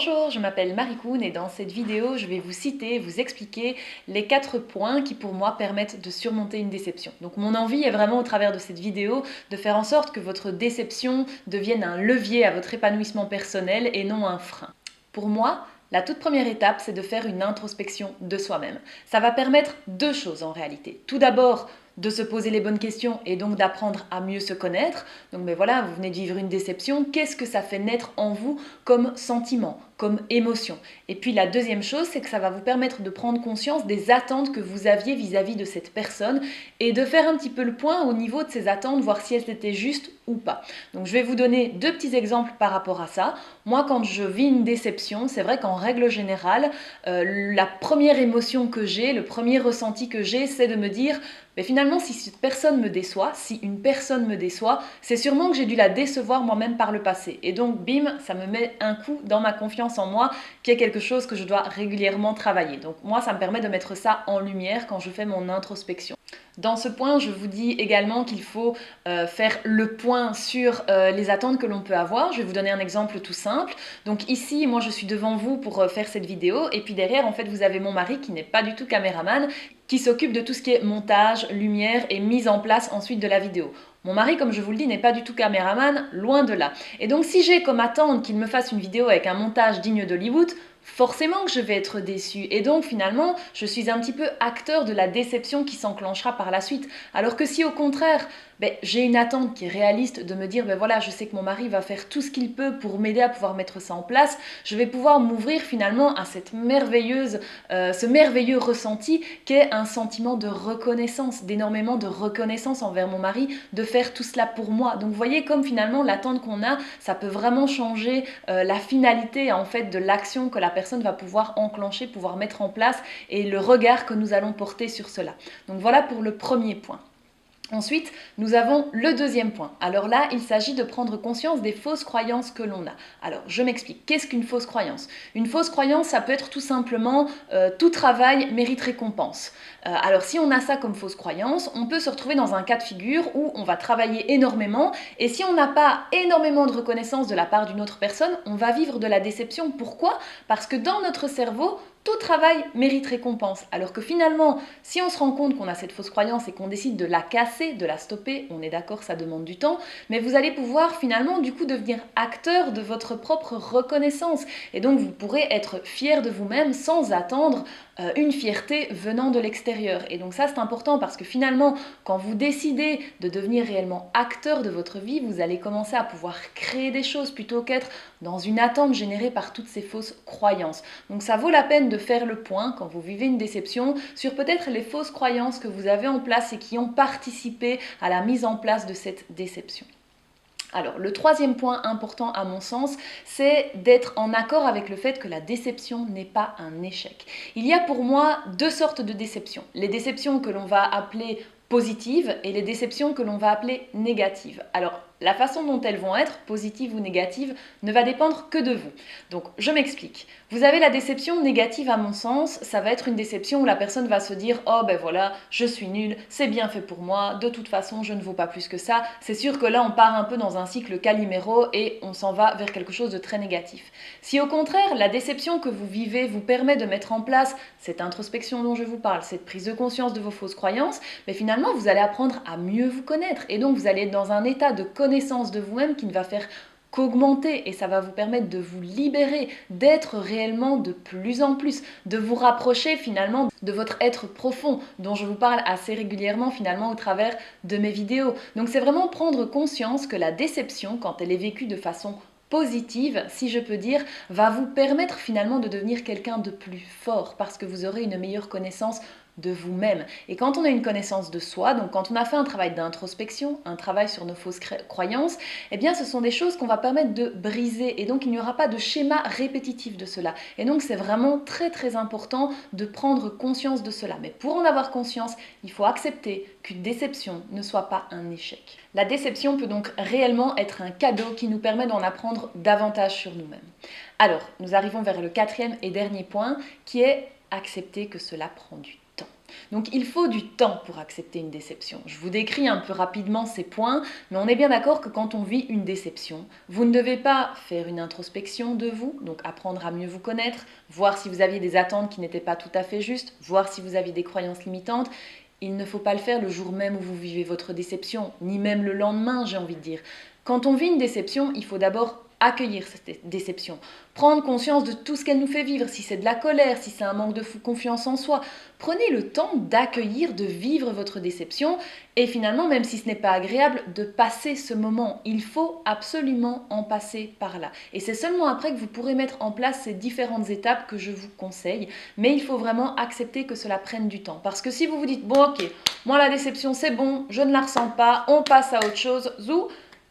Bonjour, je m'appelle Marie Koun et dans cette vidéo, je vais vous citer, vous expliquer les 4 points qui pour moi permettent de surmonter une déception. Donc mon envie est vraiment au travers de cette vidéo de faire en sorte que votre déception devienne un levier à votre épanouissement personnel et non un frein. Pour moi, la toute première étape, c'est de faire une introspection de soi-même. Ça va permettre 2 choses en réalité. Tout d'abord, de se poser les bonnes questions et donc d'apprendre à mieux se connaître. Donc mais voilà, vous venez de vivre une déception, qu'est-ce que ça fait naître en vous comme sentiment, comme émotion? Et puis la deuxième chose, c'est que ça va vous permettre de prendre conscience des attentes que vous aviez vis-à-vis de cette personne et de faire un petit peu le point au niveau de ces attentes, voir si elles étaient justes ou pas. Donc je vais vous donner 2 petits exemples par rapport à ça. Moi, quand je vis une déception, c'est vrai qu'en règle générale, la première émotion que j'ai, le premier ressenti que j'ai, c'est de me dire mais finalement, si cette personne me déçoit, si une personne me déçoit, c'est sûrement que j'ai dû la décevoir moi-même par le passé. Et donc, bim, ça me met un coup dans ma confiance en moi, qui est quelque chose que je dois régulièrement travailler. Donc moi, ça me permet de mettre ça en lumière quand je fais mon introspection. Dans ce point, je vous dis également qu'il faut faire le point sur les attentes que l'on peut avoir. Je vais vous donner un exemple tout simple. Donc ici, moi, je suis devant vous pour faire cette vidéo. Et puis derrière, en fait, vous avez mon mari qui n'est pas du tout caméraman, qui s'occupe de tout ce qui est montage, lumière et mise en place ensuite de la vidéo. Mon mari, comme je vous le dis, n'est pas du tout caméraman, loin de là. Et donc si j'ai comme attente qu'il me fasse une vidéo avec un montage digne d'Hollywood, forcément que je vais être déçue. Et donc finalement, je suis un petit peu acteur de la déception qui s'enclenchera par la suite. Alors que si au contraire, j'ai une attente qui est réaliste de me dire, voilà, je sais que mon mari va faire tout ce qu'il peut pour m'aider à pouvoir mettre ça en place, je vais pouvoir m'ouvrir finalement à cette ce merveilleux ressenti qu'est un sentiment de reconnaissance, d'énormément de reconnaissance envers mon mari, de faire tout cela pour moi. Donc vous voyez comme finalement l'attente qu'on a, ça peut vraiment changer la finalité en fait de l'action que la personne va pouvoir enclencher, pouvoir mettre en place et le regard que nous allons porter sur cela. Donc voilà pour le premier point. Ensuite, nous avons le deuxième point. Alors là, il s'agit de prendre conscience des fausses croyances que l'on a. Alors, je m'explique. Qu'est-ce qu'une fausse croyance? Une fausse croyance, ça peut être tout simplement tout travail mérite récompense. Alors, si on a ça comme fausse croyance, on peut se retrouver dans un cas de figure où on va travailler énormément et si on n'a pas énormément de reconnaissance de la part d'une autre personne, on va vivre de la déception. Pourquoi? Parce que dans notre cerveau, tout travail mérite récompense. Alors que finalement, si on se rend compte qu'on a cette fausse croyance et qu'on décide de la casser, de la stopper, on est d'accord, ça demande du temps, mais vous allez pouvoir finalement du coup devenir acteur de votre propre reconnaissance. Et donc vous pourrez être fier de vous-même sans attendre une fierté venant de l'extérieur. Et donc ça c'est important parce que finalement, quand vous décidez de devenir réellement acteur de votre vie, vous allez commencer à pouvoir créer des choses plutôt qu'être dans une attente générée par toutes ces fausses croyances. Donc ça vaut la peine de faire le point quand vous vivez une déception sur peut-être les fausses croyances que vous avez en place et qui ont participé à la mise en place de cette déception. Alors, le troisième point important à mon sens, c'est d'être en accord avec le fait que la déception n'est pas un échec. Il y a pour moi 2 sortes de déceptions. Les déceptions que l'on va appeler positives et les déceptions que l'on va appeler négatives. Alors, la façon dont elles vont être, positives ou négatives, ne va dépendre que de vous. Donc, je m'explique. Vous avez la déception négative à mon sens, ça va être une déception où la personne va se dire « Oh ben voilà, je suis nulle, c'est bien fait pour moi, de toute façon je ne vaux pas plus que ça ». C'est sûr que là on part un peu dans un cycle Calimero et on s'en va vers quelque chose de très négatif. Si au contraire, la déception que vous vivez vous permet de mettre en place cette introspection dont je vous parle, cette prise de conscience de vos fausses croyances, mais finalement vous allez apprendre à mieux vous connaître et donc vous allez être dans un état de connaissance de vous-même qui ne va faire qu'augmenter et ça va vous permettre de vous libérer, d'être réellement de plus en plus, de vous rapprocher finalement de votre être profond dont je vous parle assez régulièrement finalement au travers de mes vidéos. Donc c'est vraiment prendre conscience que la déception, quand elle est vécue de façon positive, si je peux dire, va vous permettre finalement de devenir quelqu'un de plus fort parce que vous aurez une meilleure connaissance de vous-même. Et quand on a une connaissance de soi, donc quand on a fait un travail d'introspection, un travail sur nos fausses croyances, eh bien ce sont des choses qu'on va permettre de briser et donc il n'y aura pas de schéma répétitif de cela. Et donc c'est vraiment très très important de prendre conscience de cela. Mais pour en avoir conscience, il faut accepter qu'une déception ne soit pas un échec. La déception peut donc réellement être un cadeau qui nous permet d'en apprendre davantage sur nous-mêmes. Alors, nous arrivons vers le 4e et dernier point qui est accepter que cela prend du temps. Donc il faut du temps pour accepter une déception. Je vous décris un peu rapidement ces points, mais on est bien d'accord que quand on vit une déception, vous ne devez pas faire une introspection de vous, donc apprendre à mieux vous connaître, voir si vous aviez des attentes qui n'étaient pas tout à fait justes, voir si vous aviez des croyances limitantes. Il ne faut pas le faire le jour même où vous vivez votre déception, ni même le lendemain, j'ai envie de dire. Quand on vit une déception, il faut d'abord accueillir cette déception, prendre conscience de tout ce qu'elle nous fait vivre, si c'est de la colère, si c'est un manque de confiance en soi. Prenez le temps d'accueillir, de vivre votre déception et finalement, même si ce n'est pas agréable, de passer ce moment. Il faut absolument en passer par là. Et c'est seulement après que vous pourrez mettre en place ces différentes étapes que je vous conseille. Mais il faut vraiment accepter que cela prenne du temps. Parce que si vous vous dites, bon ok, moi la déception c'est bon, je ne la ressens pas, on passe à autre chose, zou,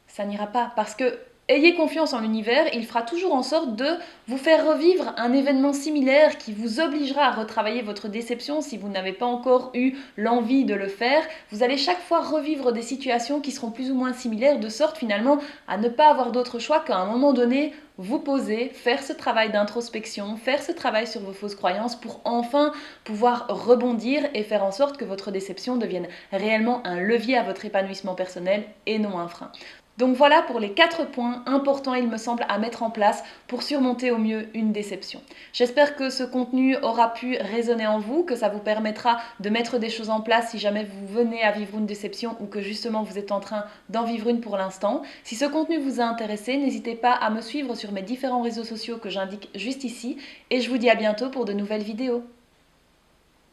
ça n'ira pas. Parce que ayez confiance en l'univers, il fera toujours en sorte de vous faire revivre un événement similaire qui vous obligera à retravailler votre déception si vous n'avez pas encore eu l'envie de le faire. Vous allez chaque fois revivre des situations qui seront plus ou moins similaires, de sorte finalement à ne pas avoir d'autre choix qu'à un moment donné, vous poser, faire ce travail d'introspection, faire ce travail sur vos fausses croyances pour enfin pouvoir rebondir et faire en sorte que votre déception devienne réellement un levier à votre épanouissement personnel et non un frein. Donc voilà pour les 4 points importants, il me semble, à mettre en place pour surmonter au mieux une déception. J'espère que ce contenu aura pu résonner en vous, que ça vous permettra de mettre des choses en place si jamais vous venez à vivre une déception ou que justement vous êtes en train d'en vivre une pour l'instant. Si ce contenu vous a intéressé, n'hésitez pas à me suivre sur mes différents réseaux sociaux que j'indique juste ici et je vous dis à bientôt pour de nouvelles vidéos.